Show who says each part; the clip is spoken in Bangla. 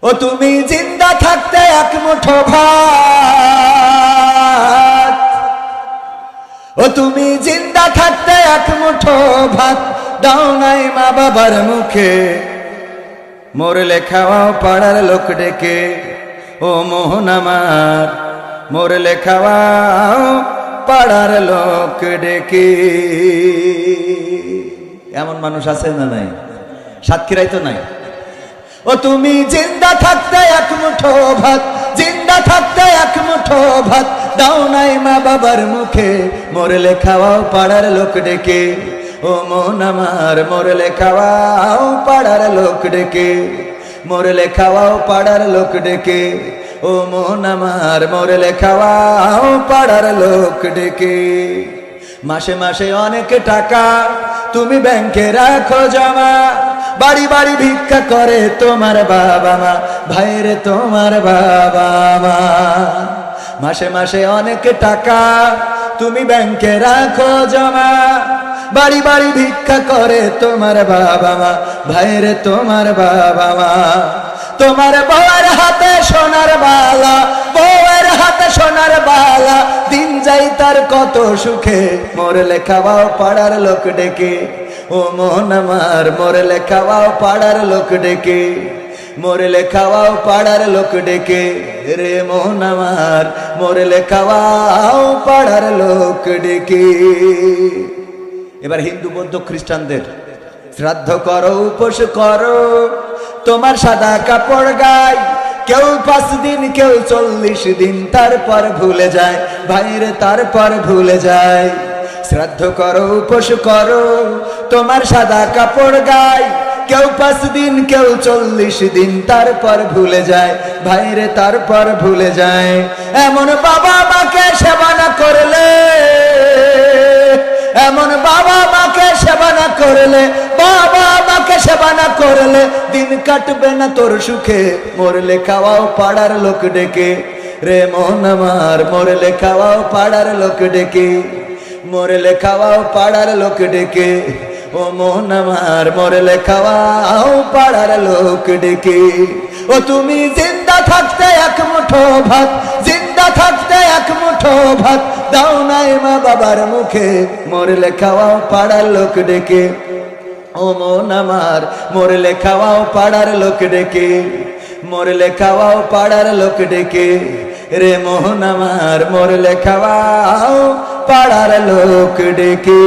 Speaker 1: ও তুমি জিন্দা থাকতে এক মুঠো ভাত, ও তুমি জিন্দা থাকতে এক মুঠো ভাত দাও নাই মা বাবার মুখে, মরলে খাওয়াও পাড়ার লোক ডেকে। ও মোহন আমার মরলে খাওয়াও পাড়ার লোক ডেকে। এমন মানুষ আছে না নাই? সাতক্ষীরাই তো নাই। ও তুমি জিন্দা থাকতে এক মুঠো ভাত, জিন্দা থাকতে এক মুঠো ভাত দাও নাই মা বাবার মুখে, মরলে খাওয়াও পাড়ার লোক ডেকে। ও মন আমার মরলে খাওয়াও পাড়ার লোক ডেকে, মরলে খাওয়াও পাড়ার লোক ডেকে। ও মন আমার মরলে খাওয়াও পাড়ার লোক ডেকে। মাসে মাসে অনেক টাকা তুমি ব্যাংকে রাখো জমা, বাড়ি বাড়ি ভিক্ষা করে তোমার বাবা মা, ভাইরে তোমার বাবা মা। মাসে মাসে অনেক টাকা তুমি ব্যাংকে রাখো জমা, বাড়ি বাড়ি ভিক্ষা করে তোমার বাবা মা, ভাইরে তোমার বাবা মা। তোমার বউয়ের হাতে সোনার বালা, বউয়ের হাতে সোনার বালা, দিন যাই তার কত সুখে, মরলে খাওয়াও পাড়ার লোক ডেকে। ও মন আমার মরলে খাওয়াও পাড়ার লোক ডেকে, মরলে খাওয়াও পাড়ার লোক ডেকে। রে মন আমার মরলে খাওয়াও পাড়ার লোক ডেকে। এবার হিন্দু বৌদ্ধ খ্রিস্টানদের শ্রাদ্ধ করো, উপোস করো, তোমার সাদা কাপড় গায়, কেউ 5 দিন কেউ 40 দিন, তারপর ভুলে যায় ভাইরে, তারপর ভুলে যায়। শ্রাদ্ধ করো, উপোস করো, তোমার সাদা কাপড় গায়, কেউ 5 দিন কেউ 40 দিন, তারপর ভুলে যায় ভাইরে, তারপর ভুলে যায়। এমন বাবা মাকে সেবা না করলে, এমন বাবা মাকে সেবা না করলে, বাবা মাকে সেবা না করলে দিন কাটবে না তোর সুখে, মরলে খাওয়াও পাড়ার লোক ডেকে। রে মন আমার মরলে খাওয়াও পাড়ার লোক ডেকে, মরলে খাওয়াও পাড়ার লোক ডেকে। ও মন আমার মরলে খাওয়াও পাড়ার লোক ডেকে। ও তুমি জিন্দা থাকতে এক মুঠো ভাত, জিন্দা থাকতে এক মুঠো ভাত দাও নাই মা বাবার মুখে, মরলে খাওয়াও পাড়ার লোক ডেকে। ও মন আমার মরলে খাওয়াও পাড়ার লোক ডেকে, মরলে খাওয়াও পাড়ার লোক ডেকে। রে মোহন আমার মরলে খাওয়াও পাড়ার লোক ডেকে।